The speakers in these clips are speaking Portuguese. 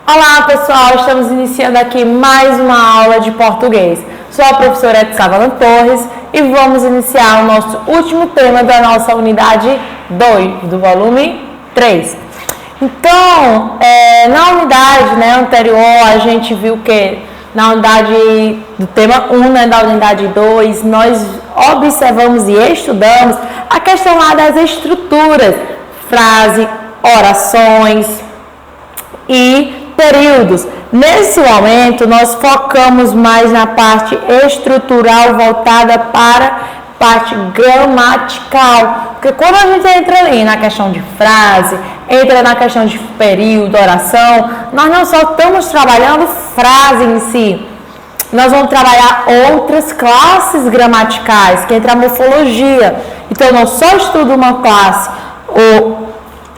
Olá pessoal, estamos iniciando aqui mais uma aula de português. Sou a professora Edsavala Torres e vamos iniciar o nosso último tema da nossa unidade 2, do volume 3. Então, na unidade anterior, a gente viu que na unidade do tema 1, da unidade 2, nós observamos e estudamos a questão lá das estruturas, frase, orações e períodos. Nesse momento, nós focamos mais na parte estrutural voltada para a parte gramatical. Porque quando a gente entra ali na questão de frase, entra na questão de período, oração, nós não só estamos trabalhando frase em si, nós vamos trabalhar outras classes gramaticais, que entra a morfologia. Então, eu não só estudo uma classe ou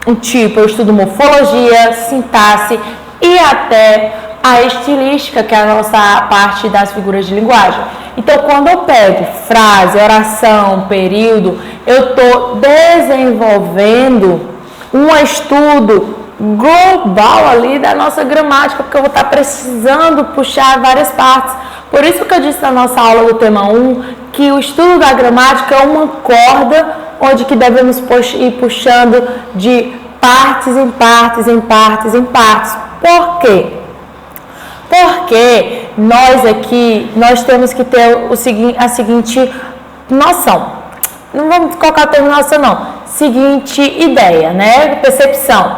um tipo, eu estudo morfologia, sintaxe e até a estilística, que é a nossa parte das figuras de linguagem. Então, quando eu pego frase, oração, período, eu estou desenvolvendo um estudo global ali da nossa gramática, porque eu vou estar precisando puxar várias partes. Por isso que eu disse na nossa aula do tema 1, que o estudo da gramática é uma corda onde que devemos ir puxando de partes em partes, em partes, em partes. Por quê? Porque nós temos que ter a seguinte noção. Não vamos colocar o termo noção, não. Seguinte ideia, percepção.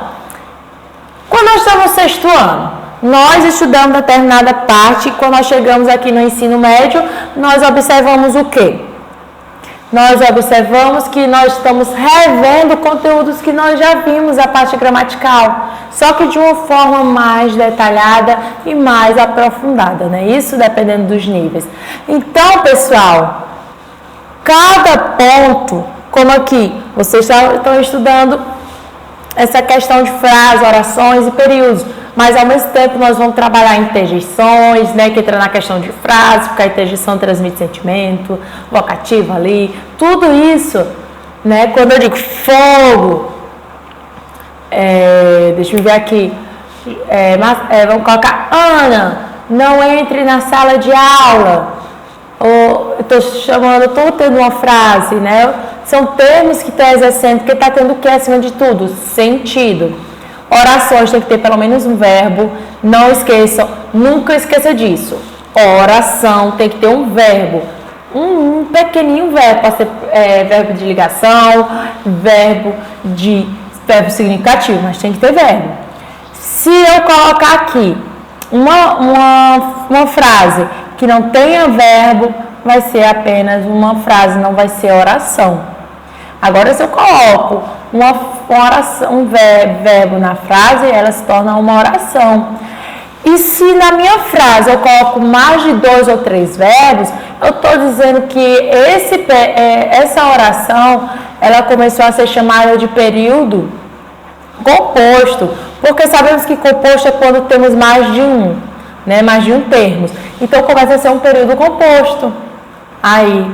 Quando nós estamos no sexto ano, nós estudamos determinada parte e quando nós chegamos aqui no ensino médio, nós observamos o quê? Nós observamos que nós estamos revendo conteúdos que nós já vimos, a parte gramatical, só que de uma forma mais detalhada e mais aprofundada, Isso dependendo dos níveis. Então, pessoal, cada ponto, como aqui, vocês estão estudando essa questão de frases, orações e períodos, mas ao mesmo tempo nós vamos trabalhar interjeições, que entra na questão de frase, porque a interjeição transmite sentimento, vocativo ali, tudo isso, quando eu digo fogo, deixa eu ver aqui, vamos colocar Ana, não entre na sala de aula, ou estou tendo uma frase, São termos que estão exercendo, porque está tendo o que acima de tudo? Sentido. Orações tem que ter pelo menos um verbo. Não esqueçam, nunca esqueça disso. Oração tem que ter um verbo. Um pequenininho verbo, pode ser verbo de ligação, verbo significativo, mas tem que ter verbo. Se eu colocar aqui uma frase que não tenha verbo, vai ser apenas uma frase, não vai ser oração. Agora, se eu coloco um verbo na frase, ela se torna uma oração. E se na minha frase eu coloco mais de 2 ou 3 verbos, eu estou dizendo que essa oração, ela começou a ser chamada de período composto, porque sabemos que composto é quando temos mais de um, mais de um termo. Então, começa a ser um período composto. Aí,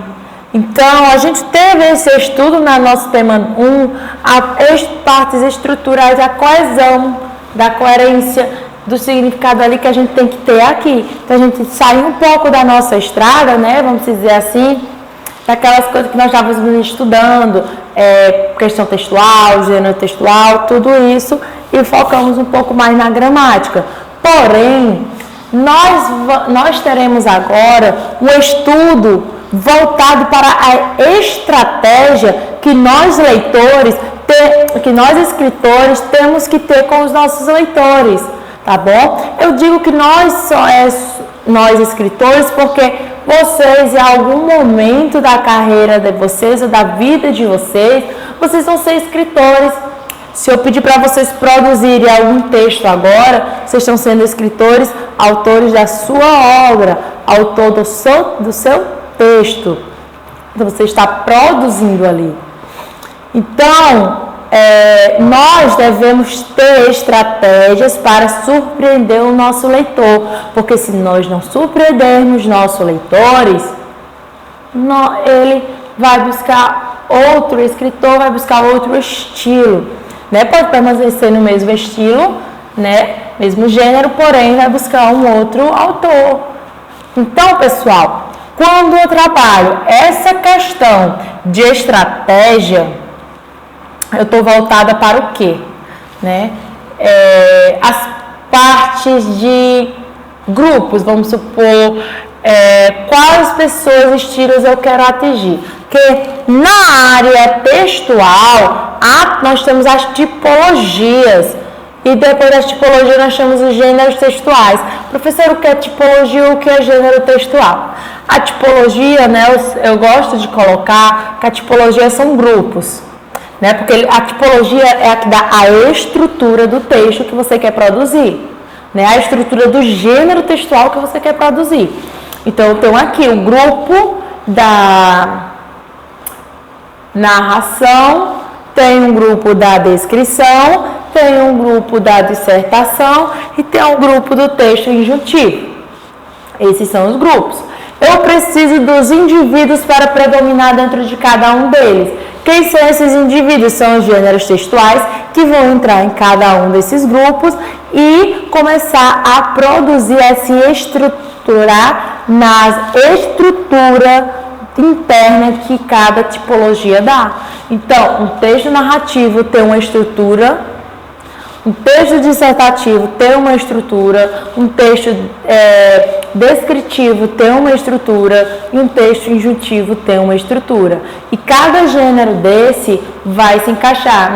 então, a gente teve esse estudo no nosso tema 1, as partes estruturais, a coesão, da coerência, do significado ali que a gente tem que ter aqui. Então, a gente sai um pouco da nossa estrada, vamos dizer assim, daquelas coisas que nós estávamos estudando, questão textual, gênero textual, tudo isso, e focamos um pouco mais na gramática. Porém, nós teremos agora um estudo voltado para a estratégia que nós leitores, que nós escritores temos que ter com os nossos leitores, tá bom? Eu digo que nós escritores porque vocês em algum momento da carreira de vocês ou da vida de vocês vão ser escritores. Se eu pedir para vocês produzirem algum texto agora, vocês estão sendo escritores, autores da sua obra, autor do seu texto. Então, você está produzindo ali. Então, nós devemos ter estratégias para surpreender o nosso leitor, porque se nós não surpreendermos nossos leitores, ele vai buscar o escritor vai buscar outro estilo. Pode permanecer no mesmo estilo, né? Mesmo gênero, porém vai buscar um outro autor. Então, pessoal, quando eu trabalho essa questão de estratégia, eu estou voltada para o quê? Né? As partes de grupos, vamos supor, quais pessoas, estilos eu quero atingir. Porque na área textual, nós temos as tipologias. E depois das tipologias nós temos os gêneros textuais. Professor, o que é tipologia e o que é gênero textual? A tipologia, né, eu gosto de colocar que a tipologia são grupos. Né, porque a tipologia é a que dá a estrutura do texto que você quer produzir. Né, a estrutura do gênero textual que você quer produzir. Então, eu tenho aqui o grupo da narração, tem um grupo da descrição, tem um grupo da dissertação e tem um grupo do texto injuntivo. Esses são os grupos. Eu preciso dos indivíduos para predominar dentro de cada um deles. Quem são esses indivíduos? São os gêneros textuais que vão entrar em cada um desses grupos e começar a produzir, a se estruturar na estrutura interna que cada tipologia dá. Então, um texto narrativo tem uma estrutura, um texto dissertativo tem uma estrutura, um texto descritivo tem uma estrutura e um texto injuntivo tem uma estrutura. E cada gênero desse vai se encaixar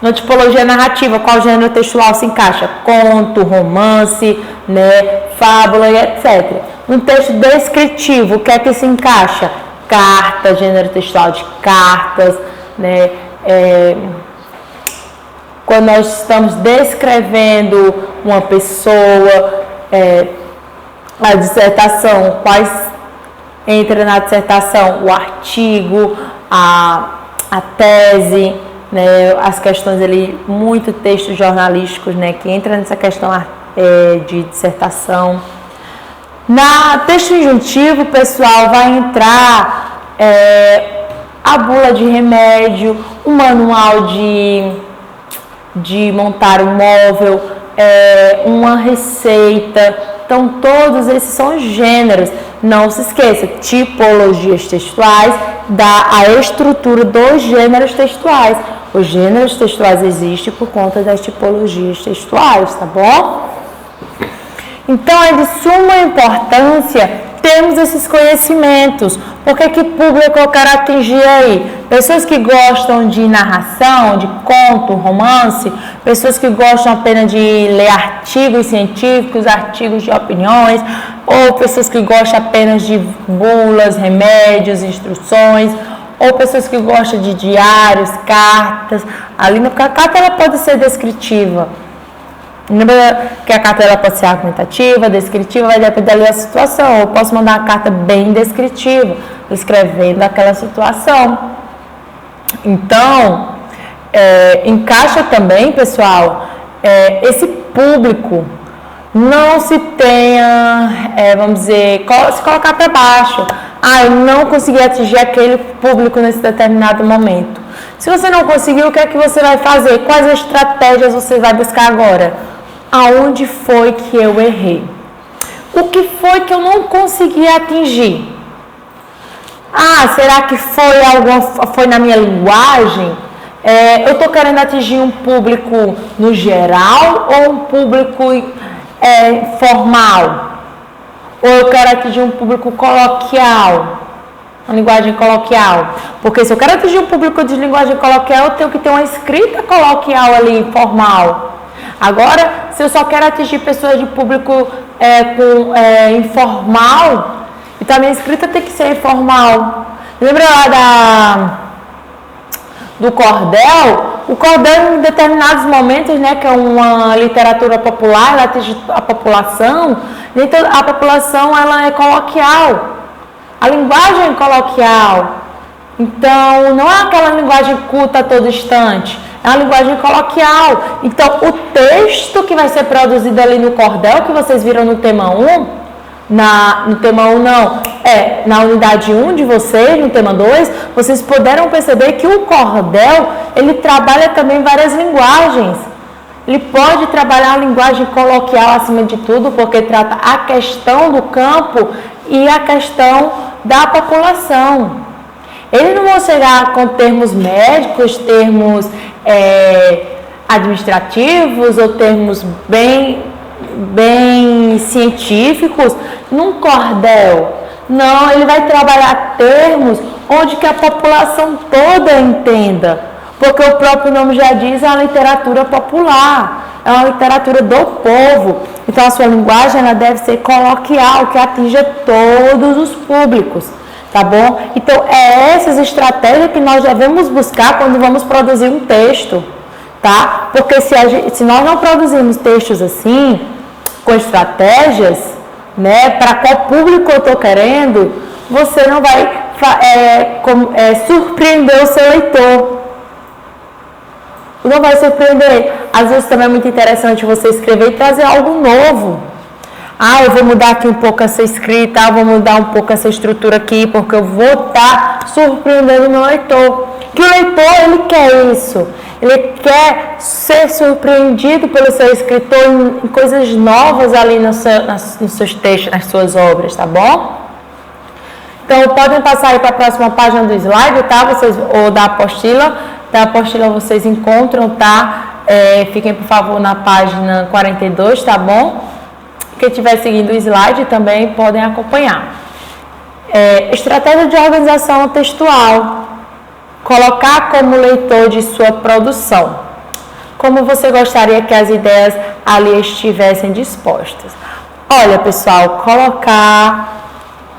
na tipologia narrativa. Qual gênero textual se encaixa? Conto, romance, né, fábula e etc. No texto descritivo, o que é que se encaixa? Carta, gênero textual de cartas, né? Quando nós estamos descrevendo uma pessoa, a dissertação, quais entra na dissertação? O artigo, a tese, né? As questões ali, muito textos jornalísticos, né? Que entra nessa questão de dissertação. Na texto injuntivo, pessoal, vai entrar a bula de remédio, o manual de montar um móvel, uma receita. Então, todos esses são gêneros. Não se esqueça, tipologias textuais dá a estrutura dos gêneros textuais. Os gêneros textuais existem por conta das tipologias textuais, tá bom? Então, é de suma importância termos esses conhecimentos. Porque que público eu quero atingir aí? Pessoas que gostam de narração, de conto, romance, pessoas que gostam apenas de ler artigos científicos, artigos de opiniões, ou pessoas que gostam apenas de bulas, remédios, instruções, ou pessoas que gostam de diários, cartas. Porque a carta ela pode ser descritiva. Lembra que a carta ela pode ser argumentativa, descritiva, vai depender da situação. Eu posso mandar uma carta bem descritiva, descrevendo aquela situação. Então, encaixa também, pessoal, esse público. Não se tenha, vamos dizer, se colocar para baixo. Eu não consegui atingir aquele público nesse determinado momento. Se você não conseguiu, o que é que você vai fazer? Quais estratégias você vai buscar agora? Aonde foi que eu errei? O que foi que eu não consegui atingir? Será que foi na minha linguagem? Eu estou querendo atingir um público no geral ou um público formal? Ou eu quero atingir um público coloquial? Uma linguagem coloquial? Porque se eu quero atingir um público de linguagem coloquial, eu tenho que ter uma escrita coloquial ali, formal. Agora, se eu só quero atingir pessoas de público informal, então a minha escrita tem que ser informal. Lembra lá do cordel? O cordel, em determinados momentos, né, que é uma literatura popular, ela atinge a população, então a população ela é coloquial. A linguagem é coloquial. Então, não é aquela linguagem culta a todo instante. É uma linguagem coloquial. Então, o texto que vai ser produzido ali no cordel, que vocês viram no tema 1, no tema 1 não, na unidade 1 de vocês, no tema 2, vocês puderam perceber que o cordel, ele trabalha também várias linguagens. ele pode trabalhar a linguagem coloquial acima de tudo, porque trata a questão do campo e a questão da população. Eles não vão chegar com termos médicos, termos administrativos ou termos bem científicos num cordel. Não, ele vai trabalhar termos onde que a população toda entenda. Porque o próprio nome já diz, é uma literatura popular, é uma literatura do povo. Então a sua linguagem ela deve ser coloquial, que atinja todos os públicos, tá bom? Então é essas estratégias que nós devemos buscar quando vamos produzir um texto, tá? Porque se nós não produzirmos textos assim, com estratégias, né, para qual público eu estou querendo, você não vai surpreender o seu leitor. Não vai surpreender. Às vezes também é muito interessante você escrever e trazer algo novo. Eu vou mudar aqui um pouco essa escrita, eu vou mudar um pouco essa estrutura aqui, porque eu vou estar surpreendendo o meu leitor. Que o leitor, ele quer isso. Ele quer ser surpreendido pelo seu escritor em coisas novas ali nos seus textos, nas suas obras, tá bom? Então, podem passar aí para a próxima página do slide, tá? Ou da apostila. Da apostila vocês encontram, tá? Fiquem, por favor, na página 42, tá bom? Quem estiver seguindo o slide também podem acompanhar. Estratégia de organização textual. Colocar como leitor de sua produção. Como você gostaria que as ideias ali estivessem dispostas? Olha, pessoal, colocar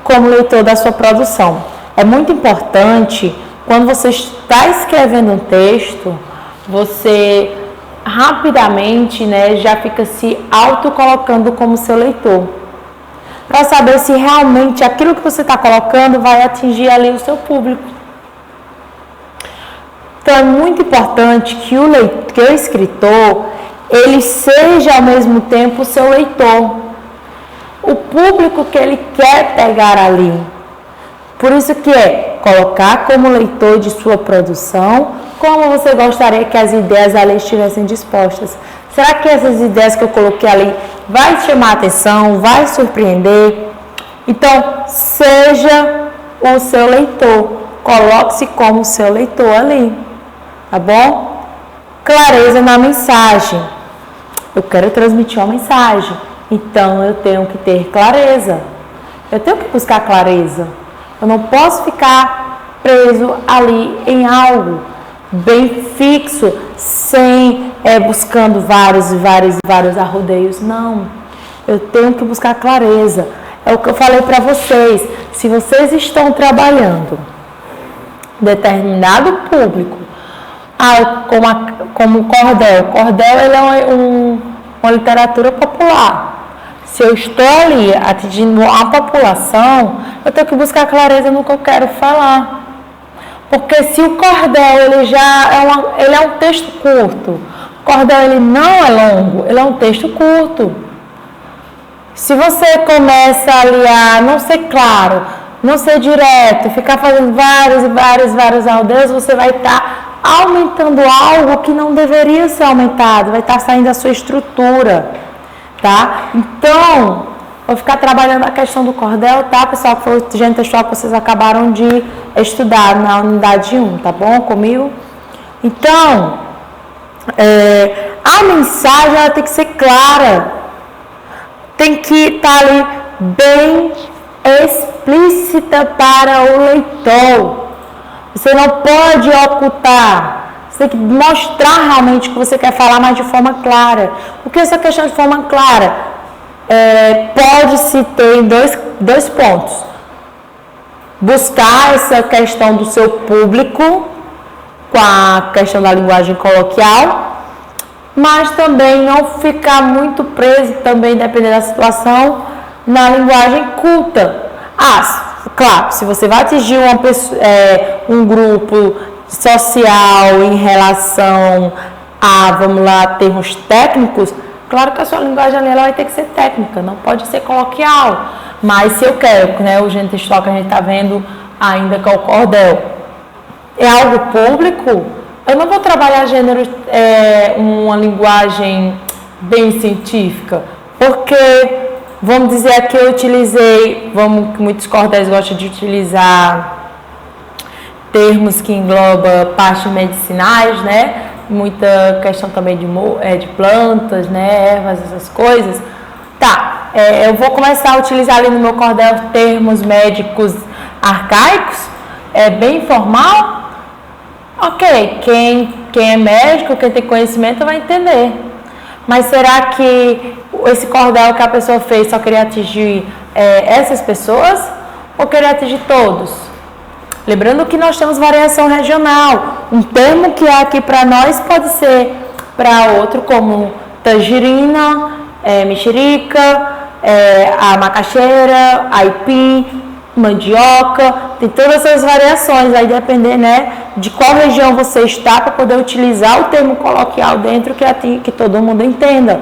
como leitor da sua produção. É muito importante. Quando você está escrevendo um texto, você rapidamente, né, já fica se autocolocando como seu leitor. Para saber se realmente aquilo que você está colocando vai atingir ali o seu público. Então é muito importante que o escritor, ele seja ao mesmo tempo o seu leitor. O público que ele quer pegar ali. Por isso que colocar como leitor de sua produção, como você gostaria que as ideias ali estivessem dispostas. Será que essas ideias que eu coloquei ali vai chamar a atenção, vai surpreender? Então, seja o seu leitor. Coloque-se como seu leitor ali, tá bom? Clareza na mensagem. Eu quero transmitir uma mensagem, então eu tenho que ter clareza. Eu tenho que buscar clareza. Eu não posso ficar preso ali em algo bem fixo, sem buscando vários arrodeios. Não, eu tenho que buscar clareza. É o que eu falei para vocês. Se vocês estão trabalhando determinado público, como o cordel. Cordel ele é uma literatura popular. Se eu estou ali atingindo a população, eu tenho que buscar clareza no que eu quero falar. Porque se o cordel ele é um texto curto, o cordel ele não é longo, ele é um texto curto. Se você começa ali a não ser claro, não ser direto, ficar fazendo vários arrodeios, você vai estar aumentando algo que não deveria ser aumentado, vai estar saindo da sua estrutura, tá? Então, vou ficar trabalhando a questão do cordel, tá, pessoal? Que foi o gênero textual que vocês acabaram de estudar na unidade 1, tá bom? Comigo? Então, a mensagem ela tem que ser clara, tem que estar ali bem explícita para o leitor. Você não pode ocultar. Você tem que mostrar realmente o que você quer falar, mas de forma clara. O que é essa questão de forma clara? Pode-se ter dois pontos. Buscar essa questão do seu público, com a questão da linguagem coloquial, mas também não ficar muito preso, também dependendo da situação, na linguagem culta. Claro, se você vai atingir uma pessoa, um grupo social em relação a, vamos lá, termos técnicos, claro que a sua linguagem ali ela vai ter que ser técnica, não pode ser coloquial. Mas se eu quero, né, o gênero textual que a gente está vendo ainda que é o cordel, é algo público, Eu não vou trabalhar gênero, uma linguagem bem científica, porque, vamos dizer aqui, eu utilizei, muitos cordéis gostam de utilizar termos que englobam partes medicinais, né? Muita questão também de plantas, né? Ervas, essas coisas. Tá, eu vou começar a utilizar ali no meu cordel termos médicos arcaicos, bem informal. Ok, quem é médico, quem tem conhecimento vai entender. Mas será que esse cordel que a pessoa fez só queria atingir essas pessoas ou queria atingir todos? Lembrando que nós temos variação regional. Um termo que é aqui para nós pode ser para outro, como tangerina, mexerica, a macaxeira, aipim, mandioca. Tem todas essas variações, vai depender, né, de qual região você está para poder utilizar o termo coloquial dentro que todo mundo entenda.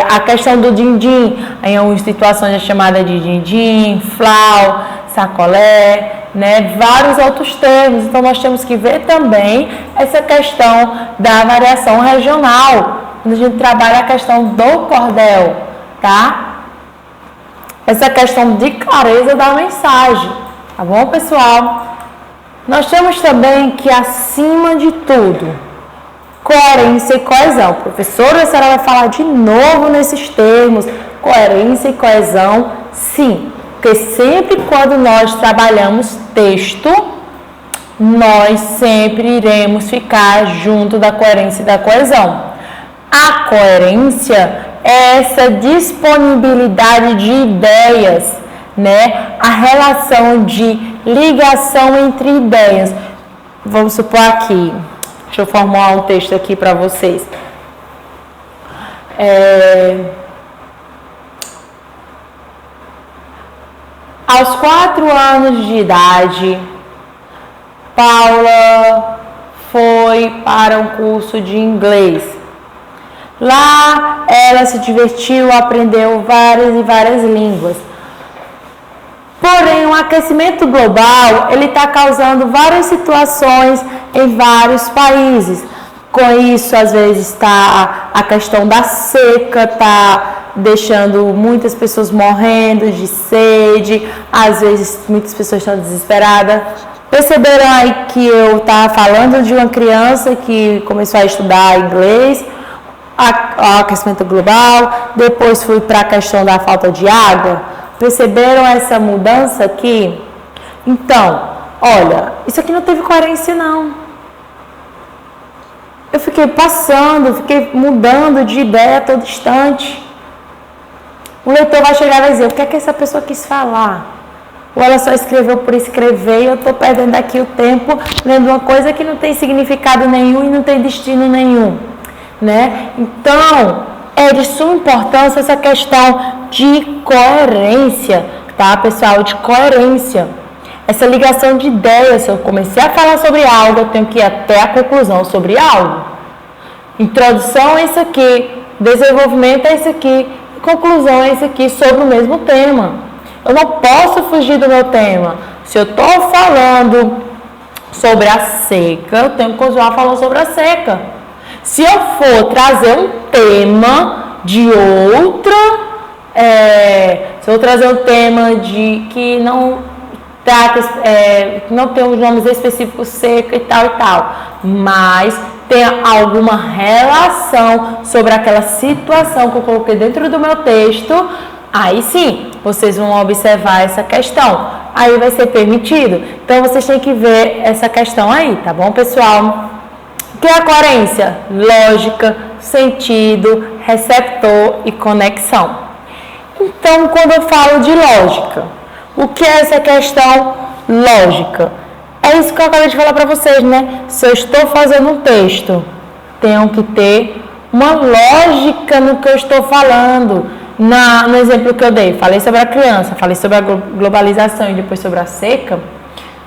A questão do din-din, em algumas situações é chamada de din-din, flau, sacolé, né, vários outros termos. Então nós temos que ver também essa questão da variação regional, quando a gente trabalha a questão do cordel, tá? Essa questão de clareza da mensagem, tá bom, pessoal? Nós temos também que, acima de tudo, coerência e coesão. Professora, a senhora vai falar de novo nesses termos, coerência e coesão, sim. Porque sempre quando nós trabalhamos texto, nós sempre iremos ficar junto da coerência e da coesão. A coerência é essa disponibilidade de ideias, né? A relação de ligação entre ideias. Vamos supor aqui, deixa eu formular um texto aqui para vocês. Aos 4 anos de idade, Paula foi para um curso de inglês. Lá ela se divertiu, aprendeu várias e várias línguas. Porém, o aquecimento global, ele está causando várias situações em vários países. Com isso, às vezes, está a questão da seca, está deixando muitas pessoas morrendo de sede, às vezes muitas pessoas estão desesperadas. Perceberam aí que eu estava falando de uma criança que começou a estudar inglês, o aquecimento global, depois fui para a questão da falta de água. Perceberam essa mudança aqui? Então, olha, isso aqui não teve coerência não. Eu fiquei fiquei mudando de ideia a todo instante. O leitor vai chegar e vai dizer, o que é que essa pessoa quis falar? Ou ela só escreveu por escrever e eu estou perdendo aqui o tempo lendo uma coisa que não tem significado nenhum e não tem destino nenhum, né? Então, é de suma importância essa questão de coerência, tá, pessoal? De coerência. Essa ligação de ideias. Se eu comecei a falar sobre algo, eu tenho que ir até a conclusão sobre algo. Introdução é isso aqui, desenvolvimento é isso aqui, conclusão é isso aqui sobre o mesmo tema. Eu não posso fugir do meu tema. Se eu estou falando sobre a seca, eu tenho que continuar falando sobre a seca. Se eu for trazer um tema de outra, se eu trazer um tema que não trata, não tem os nomes específicos seca e tal, mas tem alguma relação sobre aquela situação que eu coloquei dentro do meu texto, aí sim, vocês vão observar essa questão. Aí vai ser permitido. Então, vocês têm que ver essa questão aí, tá bom, pessoal? O que é a coerência? Lógica, sentido, receptor e conexão. Então, quando eu falo de lógica, o que é essa questão lógica? É isso que eu acabei de falar para vocês, né? Se eu estou fazendo um texto, tenho que ter uma lógica no que eu estou falando. No exemplo que eu dei, falei sobre a criança, falei sobre a globalização e depois sobre a seca,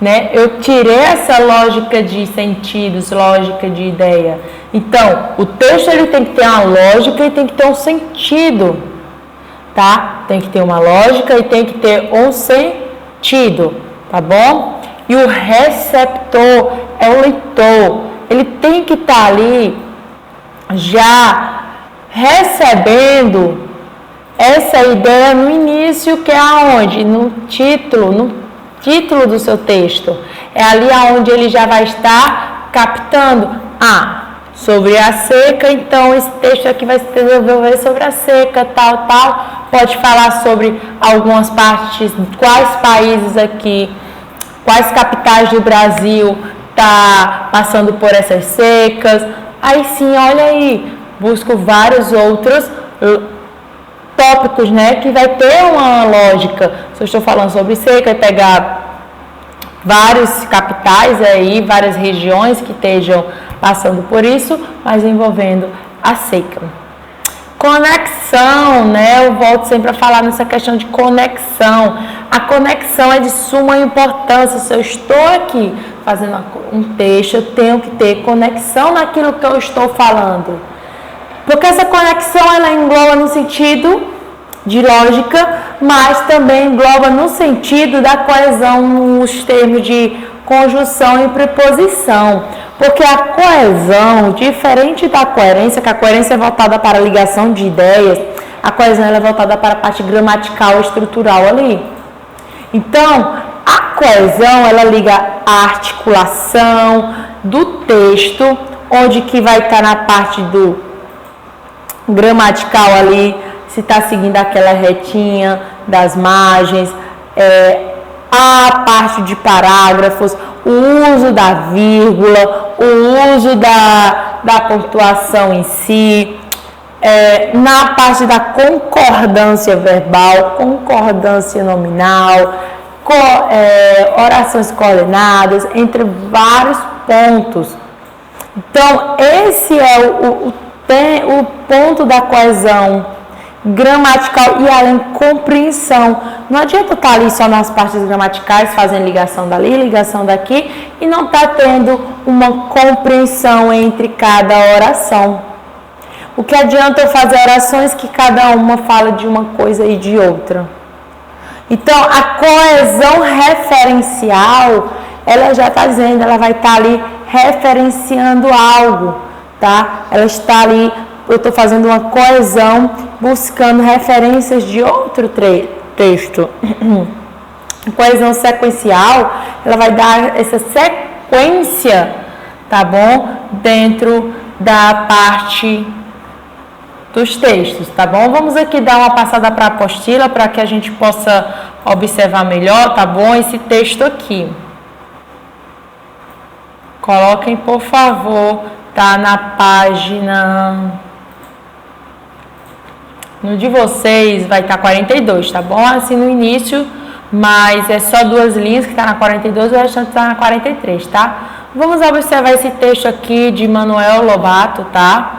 né? Eu tirei essa lógica de sentidos, lógica de ideia. Então, o texto ele tem que ter uma lógica e tem que ter um sentido, tá? Tem que ter uma lógica e tem que ter um sentido, tá bom? E o receptor é o leitor. ele tem que estar ali já recebendo essa ideia no início, que é aonde? No título do seu texto. É ali aonde ele já vai estar captando. Sobre a seca, então esse texto aqui vai se desenvolver sobre a seca, tal. Pode falar sobre algumas partes, quais países aqui, quais capitais do Brasil tá passando por essas secas. Aí sim, olha aí, busco vários outros tópicos, né, que vai ter uma lógica. Se eu estou falando sobre seca, pegar várias capitais aí, várias regiões que estejam passando por isso, mas envolvendo a seca. Conexão, né? Eu volto sempre a falar nessa questão de conexão. A conexão é de suma importância. Se eu estou aqui fazendo um texto, eu tenho que ter conexão naquilo que eu estou falando. Porque essa conexão, ela engloba no sentido de lógica, mas também engloba no sentido da coesão nos termos de conjunção e preposição. Porque a coesão, diferente da coerência, que a coerência é voltada para a ligação de ideias, a coesão ela é voltada para a parte gramatical e estrutural ali. Então, a coesão, ela liga a articulação do texto, onde que vai estar na parte do gramatical ali, se está seguindo aquela retinha das margens, a parte de parágrafos, o uso da vírgula, o uso da pontuação em si, na parte da concordância verbal, concordância nominal, orações coordenadas, entre vários pontos. Então, esse é o ponto da coesão gramatical e além compreensão. Não adianta estar ali só nas partes gramaticais, fazendo ligação dali, ligação daqui, e não estar tendo uma compreensão entre cada oração. O que adianta eu fazer orações que cada uma fala de uma coisa e de outra? Então, a coesão referencial, ela já está dizendo, ela vai estar ali referenciando algo, tá? Ela está ali, eu estou fazendo uma coesão, buscando referências de outro texto. Coesão sequencial, ela vai dar essa sequência, tá bom? Dentro da parte dos textos, tá bom? Vamos aqui dar uma passada para a apostila para que a gente possa observar melhor, tá bom? Esse texto aqui. Coloquem, por favor, tá na página... No de vocês vai estar 42, tá bom? Assim no início, mas é só 2 linhas que está na 42, o restante está na 43, tá? Vamos observar esse texto aqui de Manuel Lobato, tá?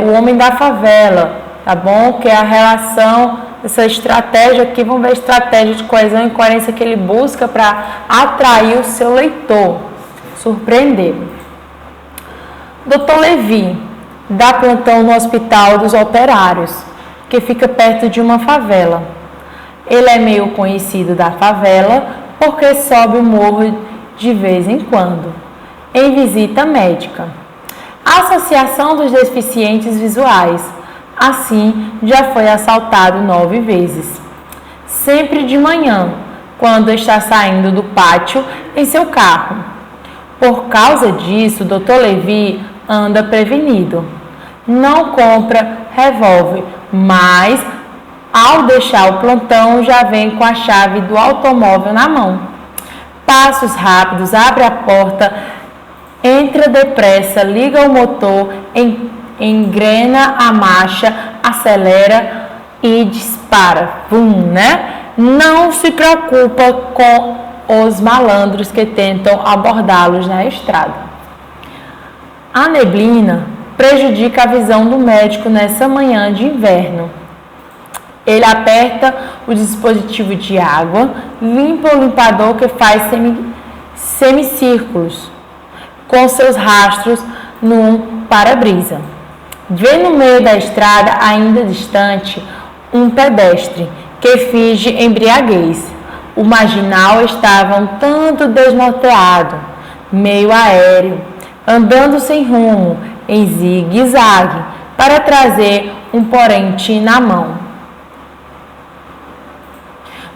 O Homem da Favela, tá bom? Que é a relação, essa estratégia aqui, vamos ver a estratégia de coesão e coerência que ele busca para atrair o seu leitor, surpreender. Dr. Levi dá plantão no Hospital dos Operários, que fica perto de uma favela. Ele é meio conhecido da favela porque sobe o morro de vez em quando, em visita médica. A Associação dos Deficientes Visuais, assim, já foi assaltado 9 vezes. Sempre de manhã, quando está saindo do pátio em seu carro. Por causa disso, Dr. Levi anda prevenido. Não compra revólver, mas ao deixar o plantão já vem com a chave do automóvel na mão. Passos rápidos, abre a porta, entra depressa, liga o motor, engrena a marcha, acelera e dispara. Né? Não se preocupa com os malandros que tentam abordá-los na estrada. A neblina prejudica a visão do médico nessa manhã de inverno. Ele aperta o dispositivo de água, limpa o limpador que faz semicírculos com seus rastros num para-brisa. Vê no meio da estrada, ainda distante, um pedestre que finge embriaguez. O marginal estava um tanto desnorteado, meio aéreo, andando sem rumo, em zigue-zague, para trazer um porente na mão.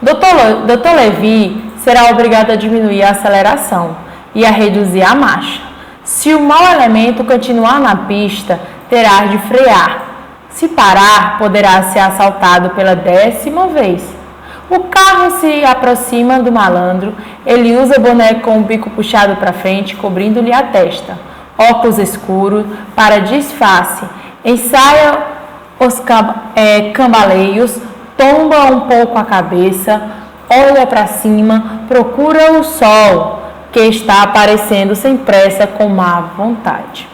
Dr. Levi será obrigado a diminuir a aceleração e a reduzir a marcha. Se o mau elemento continuar na pista, terá de frear. Se parar, poderá ser assaltado pela 10ª vez. O carro se aproxima do malandro, ele usa boné com o bico puxado para frente, cobrindo-lhe a testa, óculos escuros para disfarce, ensaia os cambaleios, tomba um pouco a cabeça, olha para cima, procura o sol, que está aparecendo sem pressa, com má vontade.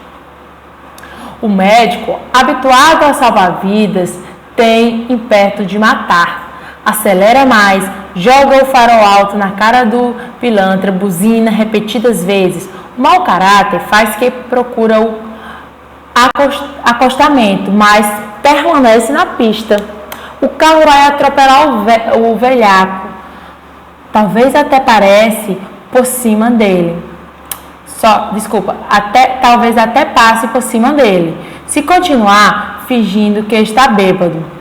O médico, habituado a salvar vidas, tem impeto de matar. Acelera mais, joga o farol alto na cara do pilantra, buzina repetidas vezes. O mau caráter faz que procura o acostamento, mas permanece na pista. O carro vai atropelar o velhaco. Talvez até passe por cima dele. Talvez até passe por cima dele. Se continuar fingindo que está bêbado.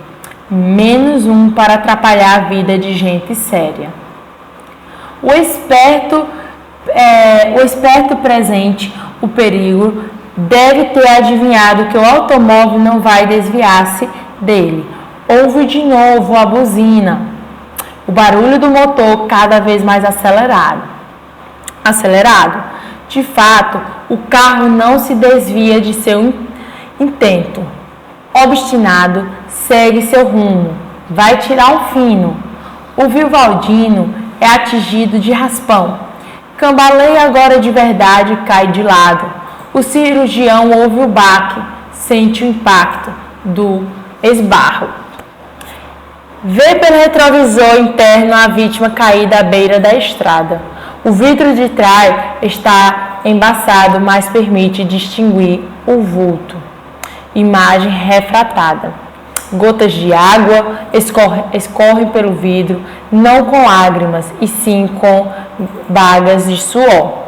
Menos um para atrapalhar a vida de gente séria. O esperto presente o perigo deve ter adivinhado que o automóvel não vai desviar-se dele. Ouve de novo a buzina. O barulho do motor cada vez mais acelerado. De fato, o carro não se desvia de seu intento. Obstinado, segue seu rumo. Vai tirar um fino. O Vivaldino é atingido de raspão. Cambaleia agora de verdade e cai de lado. O cirurgião ouve o baque, sente o impacto do esbarro. Vê pelo retrovisor interno a vítima caída à beira da estrada. O vidro de trás está embaçado, mas permite distinguir o vulto. Imagem refratada. Gotas de água escorrem pelo vidro, não com lágrimas, e sim com bagas de suor.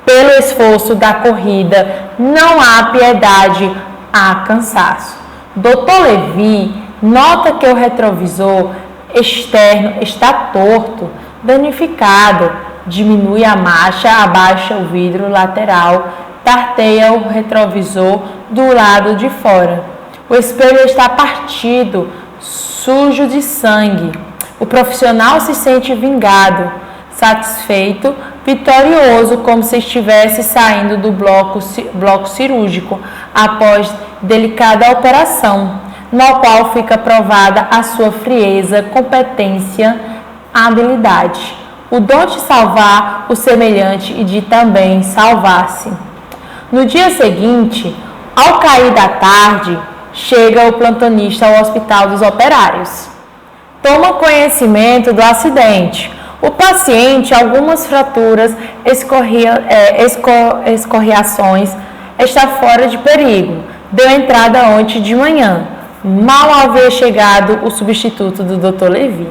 Pelo esforço da corrida, não há piedade, há cansaço. Dr. Levi nota que o retrovisor externo está torto, danificado, diminui a marcha, abaixa o vidro lateral, tarteia o retrovisor do lado de fora. O espelho está partido, sujo de sangue. O profissional se sente vingado, satisfeito, vitorioso, como se estivesse saindo do bloco cirúrgico após delicada operação, no qual fica provada a sua frieza, competência, habilidade, o dom de salvar o semelhante e de também salvar-se. No dia seguinte, ao cair da tarde, chega o plantonista ao Hospital dos Operários. Toma conhecimento do acidente. O paciente, algumas fraturas, escoriações, está fora de perigo. Deu entrada ontem de manhã. Mal havia chegado o substituto do Dr. Levi.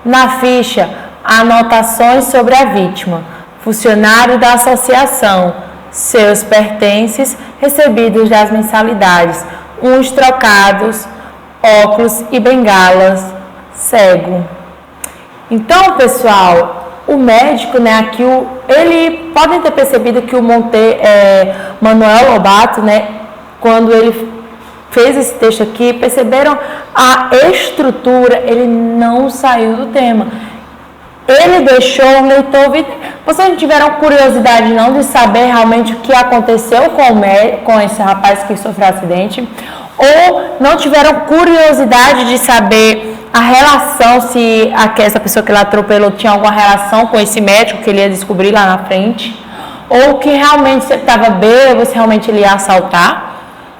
Na ficha, anotações sobre a vítima, funcionário da associação, seus pertences recebidos das mensalidades, uns trocados, óculos e bengalas, cego. Então, pessoal, o médico, né, aqui, ele podem ter percebido que o Manuel Lobato, né, quando ele fez esse texto aqui, perceberam a estrutura, ele não saiu do tema. Ele deixou o leitor... Vocês não tiveram curiosidade não de saber realmente o que aconteceu com esse rapaz que sofreu acidente? Ou não tiveram curiosidade de saber a relação, se essa pessoa que ele atropelou tinha alguma relação com esse médico que ele ia descobrir lá na frente? Ou que realmente você estava bêbado, se realmente ele ia assaltar?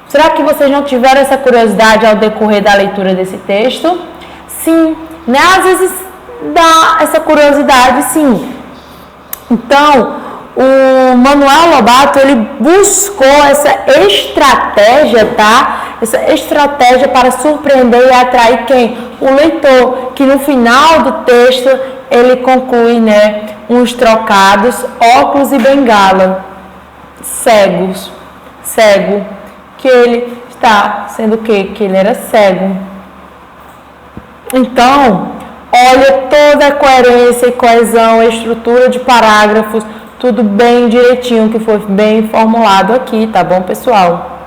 Será que vocês não tiveram essa curiosidade ao decorrer da leitura desse texto? Sim, né? Às vezes dá essa curiosidade, sim. Então, o Manuel Lobato, ele buscou essa estratégia, tá? Essa estratégia para surpreender e atrair quem? O leitor, que no final do texto ele conclui, né? Uns trocados, óculos e bengala. cego, que ele está sendo o quê? Que ele era cego. Então, olha toda a coerência e coesão, a estrutura de parágrafos, tudo bem direitinho, que foi bem formulado aqui, tá bom, pessoal?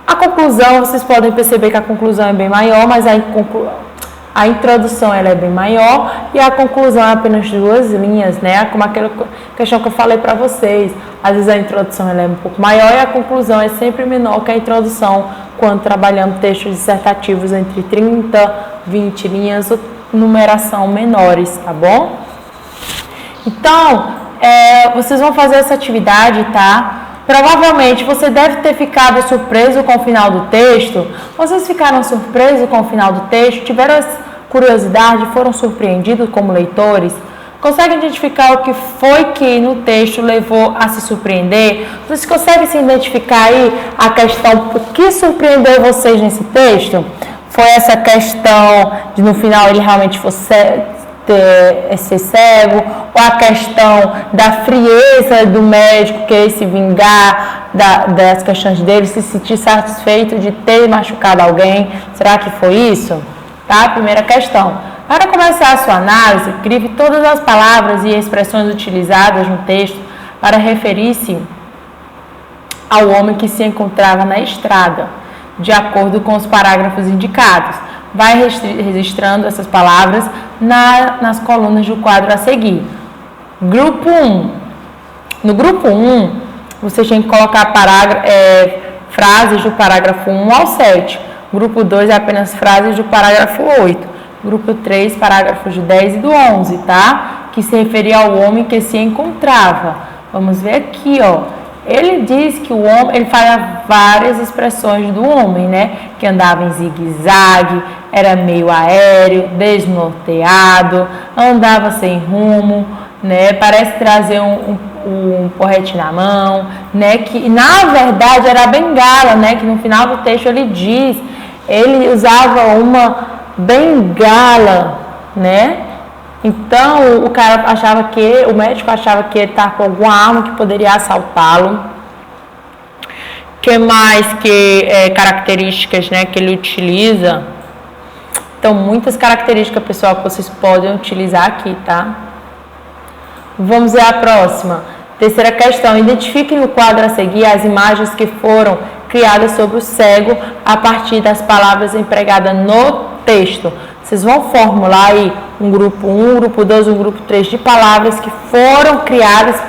A conclusão, vocês podem perceber que a conclusão é bem maior, mas a introdução ela é bem maior e a conclusão é apenas 2 linhas, né? Como aquela questão que eu falei para vocês. Às vezes a introdução ela é um pouco maior e a conclusão é sempre menor que a introdução quando trabalhamos textos dissertativos entre 30, 20 linhas ou numeração menores, tá bom? Então, vocês vão fazer essa atividade, tá? Provavelmente você deve ter ficado surpreso com o final do texto. Vocês ficaram surpresos com o final do texto? Tiveram curiosidade? Foram surpreendidos como leitores? Conseguem identificar o que foi que no texto levou a se surpreender? Vocês conseguem se identificar aí a questão, o que surpreendeu vocês nesse texto? Foi essa questão de no final ele realmente fosse ser cego, ou a questão da frieza do médico querer se vingar das questões dele, se sentir satisfeito de ter machucado alguém? Será que foi isso? Tá? Primeira questão. Para começar a sua análise, escreve todas as palavras e expressões utilizadas no texto para referir-se ao homem que se encontrava na estrada, de acordo com os parágrafos indicados. Vai registrando essas palavras nas colunas do quadro a seguir. Grupo 1. No grupo 1, você tem que colocar frases do parágrafo 1 ao 7. Grupo 2 é apenas frases do parágrafo 8. Grupo 3, parágrafos do 10 e do 11, tá? Que se referia ao homem que se encontrava. Vamos ver aqui, ó. Ele diz que o homem, ele fala várias expressões do homem, né? Que andava em zigue-zague, era meio aéreo, desnorteado, andava sem rumo, né? Parece trazer um porrete na mão, né? Que na verdade era a bengala, né? Que no final do texto ele diz, ele usava uma bengala, né? Então, o médico achava que ele estava com alguma arma que poderia assaltá-lo. Que mais características, né, que ele utiliza? Então, muitas características, pessoal, que vocês podem utilizar aqui, tá? Vamos ver a próxima. Terceira questão. Identifique no quadro a seguir as imagens que foram criadas sobre o cego a partir das palavras empregadas no texto. Vocês vão formular aí um grupo 1, um grupo 2, um grupo 3 de palavras que foram criadas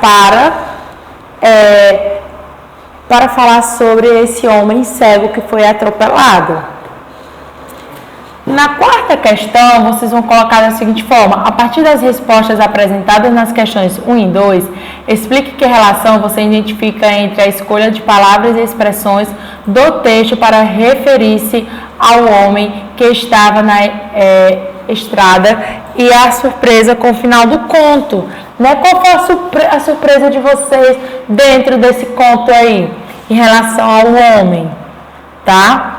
para falar sobre esse homem cego que foi atropelado. Na quarta questão, vocês vão colocar da seguinte forma: a partir das respostas apresentadas nas questões 1 e 2, explique que relação você identifica entre a escolha de palavras e expressões do texto para referir-se ao homem que estava na estrada e a surpresa com o final do conto. Né? Qual foi a surpresa de vocês dentro desse conto aí, em relação ao homem, tá?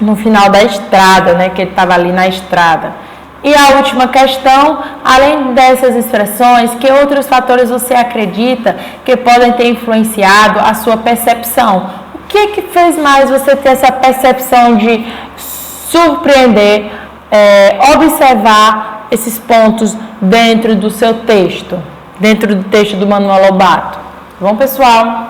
No final da estrada, né? Que ele estava ali na estrada. E a última questão, além dessas expressões, que outros fatores você acredita que podem ter influenciado a sua percepção? O que fez mais você ter essa percepção de surpreender, observar esses pontos dentro do seu texto, dentro do texto do Manuel Lobato? Bom, pessoal?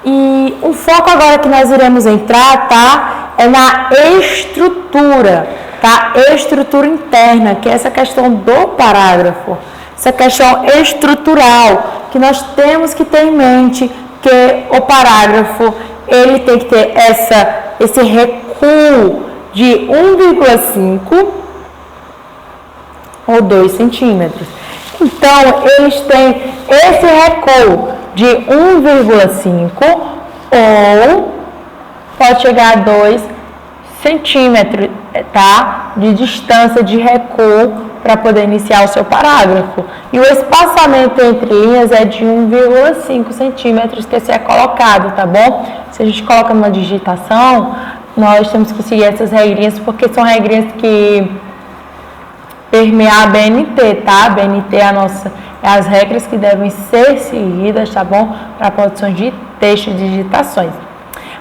E o foco agora que nós iremos entrar, tá? É na estrutura, tá? Estrutura interna, que é essa questão do parágrafo. Essa questão estrutural, que nós temos que ter em mente que o parágrafo, ele tem que ter esse recuo de 1,5 ou 2 centímetros. Então, eles têm esse recuo de 1,5 ou pode chegar a 2 centímetros, tá? De distância de recuo para poder iniciar o seu parágrafo. E o espaçamento entre linhas é de 1,5 centímetros que é colocado, tá bom? Se a gente coloca numa digitação, nós temos que seguir essas regrinhas, porque são regrinhas que permear a BNT, tá? A BNT as regras que devem ser seguidas, tá bom? Para a produção de texto e digitações.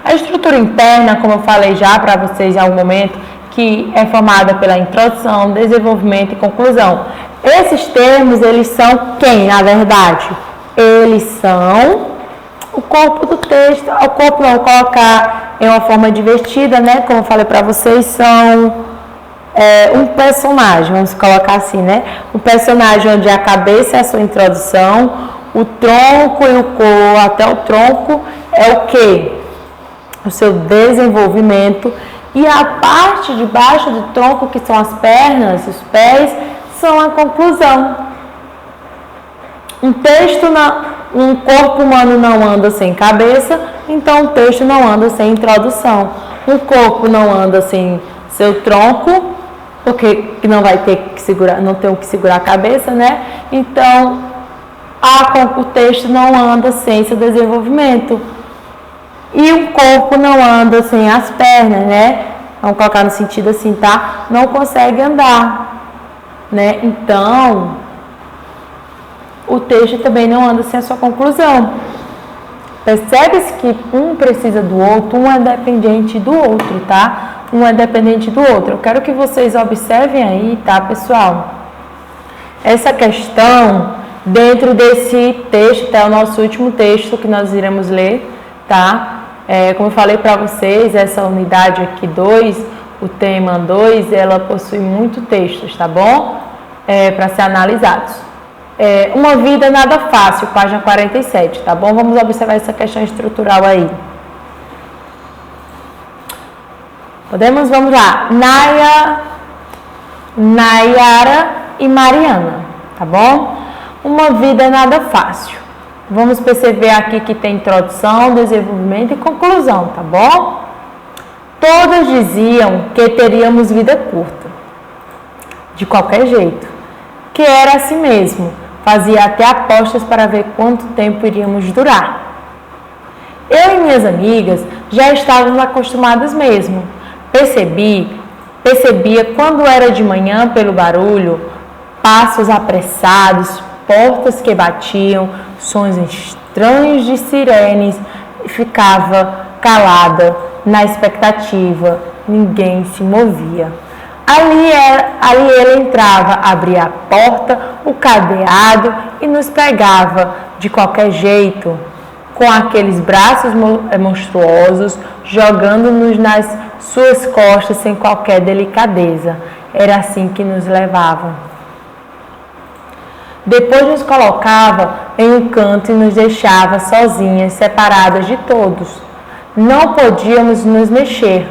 A estrutura interna, como eu falei já para vocês em algum momento, que é formada pela introdução, desenvolvimento e conclusão. Esses termos, eles são quem, na verdade? Eles são o corpo do texto. O corpo não, vou colocar em uma forma divertida, né? Como eu falei para vocês, são um personagem, vamos colocar assim, né? Um personagem onde a cabeça é a sua introdução, o tronco e o corpo, até o tronco é o quê? O seu desenvolvimento. E a parte de baixo do tronco, que são as pernas, os pés, são a conclusão. Um corpo humano não anda sem cabeça, então o texto não anda sem introdução. Um corpo não anda sem seu tronco, porque não vai ter que segurar, não tem o que segurar a cabeça, né? Então, o texto não anda sem seu desenvolvimento. E o corpo não anda sem as pernas, né? Vamos colocar no sentido assim, tá? Não consegue andar, né? Então, o texto também não anda sem a sua conclusão. Percebe-se que um precisa do outro, um é dependente do outro, tá? Um é dependente do outro. Eu quero que vocês observem aí, tá, pessoal? Essa questão, dentro desse texto, tá? O nosso último texto que nós iremos ler, tá? Como eu falei para vocês, essa unidade aqui 2, o tema 2, ela possui muito textos, tá bom? Para ser analisados. Uma vida nada fácil, página 47, tá bom? Vamos observar essa questão estrutural aí. Vamos lá. Nayara e Mariana, tá bom? Uma vida nada fácil. Vamos perceber aqui que tem introdução, desenvolvimento e conclusão, tá bom? Todos diziam que teríamos vida curta, de qualquer jeito, que era assim mesmo, fazia até apostas para ver quanto tempo iríamos durar. Eu e minhas amigas já estávamos acostumadas mesmo. Percebia quando era de manhã pelo barulho, passos apressados, portas que batiam, sons estranhos de sirenes, e ficava calada na expectativa, ninguém se movia. Ali ele entrava, abria a porta, o cadeado e nos pegava de qualquer jeito, com aqueles braços monstruosos, jogando-nos nas suas costas sem qualquer delicadeza. Era assim que nos levava. Depois nos colocava em um canto e nos deixava sozinhas, separadas de todos. Não podíamos nos mexer.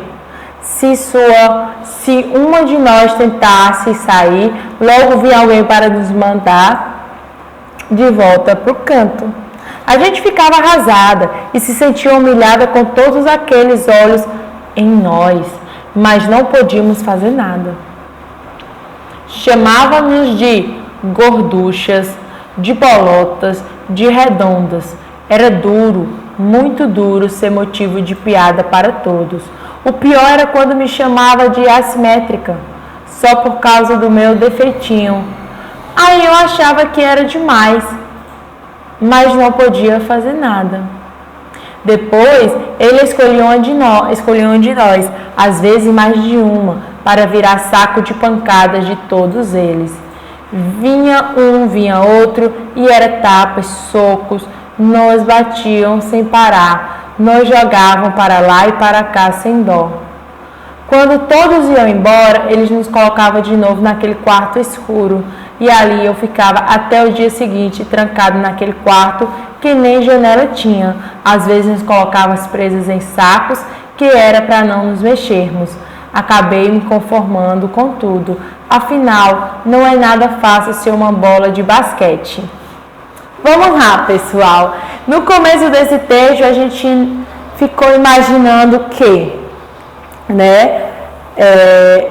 Se uma de nós tentasse sair, logo vinha alguém para nos mandar de volta para o canto. A gente ficava arrasada e se sentia humilhada com todos aqueles olhos em nós, mas não podíamos fazer nada. Chamava-nos de gorduchas, de bolotas, de redondas. Era duro, muito duro ser motivo de piada para todos. O pior era quando me chamava de assimétrica, só por causa do meu defeitinho. Aí eu achava que era demais, mas não podia fazer nada. Depois, ele escolheu um de nós, às vezes mais de uma, para virar saco de pancadas de todos eles. Vinha um, vinha outro, e era tapas, socos, nos batiam sem parar, nos jogavam para lá e para cá sem dó. Quando todos iam embora, eles nos colocavam de novo naquele quarto escuro, e ali eu ficava até o dia seguinte, trancado naquele quarto que nem janela tinha. Às vezes nos colocavam presas em sacos, que era para não nos mexermos. Acabei me conformando com tudo. Afinal, não é nada fácil ser uma bola de basquete. Vamos lá, pessoal. No começo desse texto, a gente ficou imaginando que, né?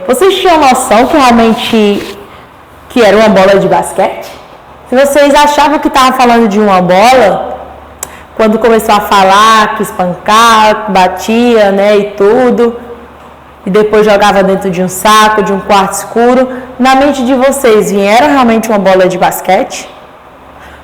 Vocês tinham noção que realmente que era uma bola de basquete? Se vocês achavam que estava falando de uma bola, quando começou a falar que espancava, batia, né, e tudo, e depois jogava dentro de um saco, de um quarto escuro, na mente de vocês, era realmente uma bola de basquete?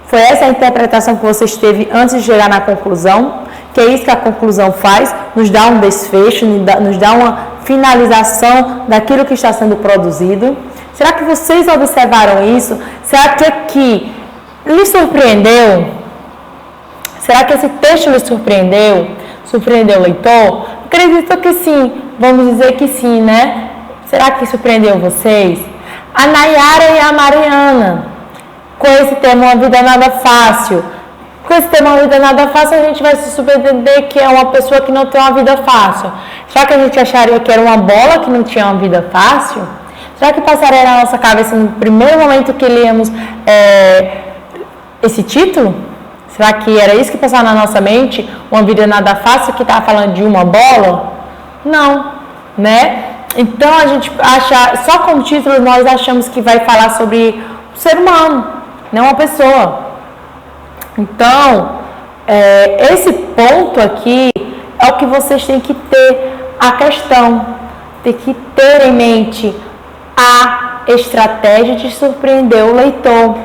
Foi essa a interpretação que você teve antes de chegar na conclusão? Que é isso que a conclusão faz? Nos dá um desfecho, nos dá uma finalização daquilo que está sendo produzido. Será que vocês observaram isso? Será que aqui lhe surpreendeu? Será que esse texto lhe surpreendeu? Surpreendeu o leitor? Acredito que sim, vamos dizer que sim, né? Será que surpreendeu vocês? A Nayara e a Mariana, com esse tema Uma Vida Nada Fácil. Com esse tema Uma Vida Nada Fácil, a gente vai se surpreender que é uma pessoa que não tem uma vida fácil. Será que a gente acharia que era uma bola que não tinha uma vida fácil? Será que passaria na nossa cabeça no primeiro momento que líamos esse título? Será que era isso que passava na nossa mente? Uma vida nada fácil que estava falando de uma bola? Não, né? Então a gente acha, só com o título nós achamos que vai falar sobre o ser humano, não uma pessoa. Então, esse ponto aqui é o que vocês têm que ter a questão, tem que ter em mente a estratégia de surpreender o leitor.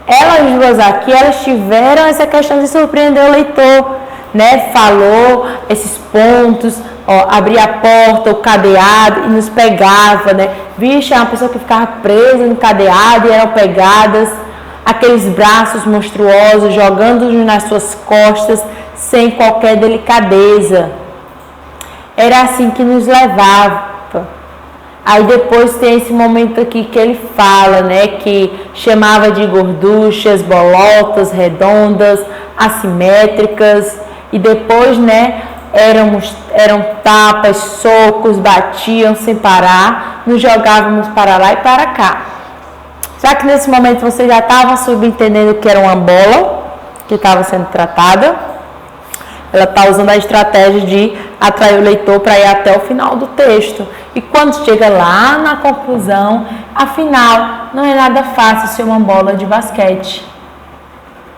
Elas duas aqui, elas tiveram essa questão de surpreender o leitor, né? Falou esses pontos, ó, abria a porta, o cadeado e nos pegava, né? Vixe, é uma pessoa que ficava presa no cadeado e eram pegadas, aqueles braços monstruosos jogando-nos nas suas costas sem qualquer delicadeza. Era assim que nos levava. Aí depois tem esse momento aqui que ele fala, né, que chamava de gorduchas, bolotas, redondas, assimétricas, e depois, né, eram tapas, socos, batiam sem parar, nos jogávamos para lá e para cá. Será que nesse momento você já estava subentendendo que era uma bola que estava sendo tratada? Ela está usando a estratégia de atrair o leitor para ir até o final do texto. E quando chega lá na conclusão, afinal, não é nada fácil ser uma bola de basquete.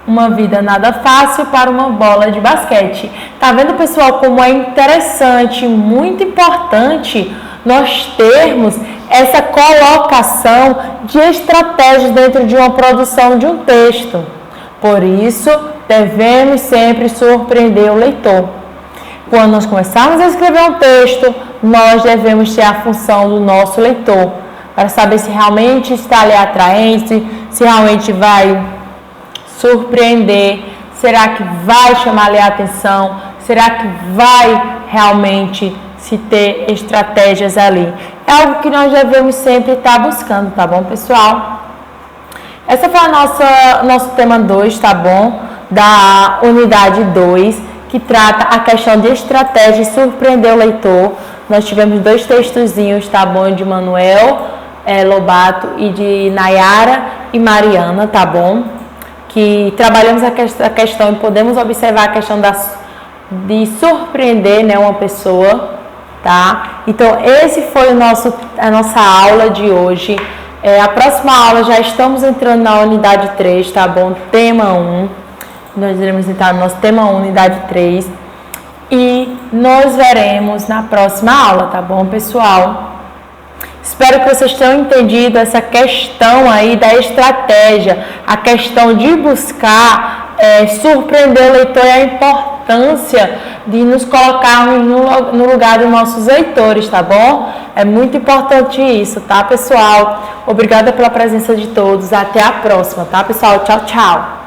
Uma vida nada fácil para uma bola de basquete. Tá vendo, pessoal, como é interessante, muito importante nós termos essa colocação de estratégias dentro de uma produção de um texto. Por isso, devemos sempre surpreender o leitor. Quando nós começarmos a escrever um texto, nós devemos ter a função do nosso leitor, para saber se realmente está ali atraente, se realmente vai surpreender, será que vai chamar-lhe a atenção, será que vai realmente se ter estratégias ali. É algo que nós devemos sempre estar buscando, tá bom, pessoal? Essa foi a nosso tema 2, tá bom? Da unidade 2, que trata a questão de estratégia e surpreender o leitor. Nós tivemos 2 textozinhos, tá bom? De Manuel Lobato e de Nayara e Mariana, tá bom? Que trabalhamos a questão e podemos observar a questão de surpreender, né, uma pessoa, tá? Então, esse foi a nossa aula de hoje. A próxima aula já estamos entrando na unidade 3, tá bom? Tema 1. Nós iremos entrar no nosso tema 1, unidade 3. E nos veremos na próxima aula, tá bom, pessoal? Espero que vocês tenham entendido essa questão aí da estratégia, a questão de buscar surpreender o leitor e a importância de nos colocarmos no lugar dos nossos leitores, tá bom? É muito importante isso, tá, pessoal? Obrigada pela presença de todos. Até a próxima, tá, pessoal? Tchau, tchau!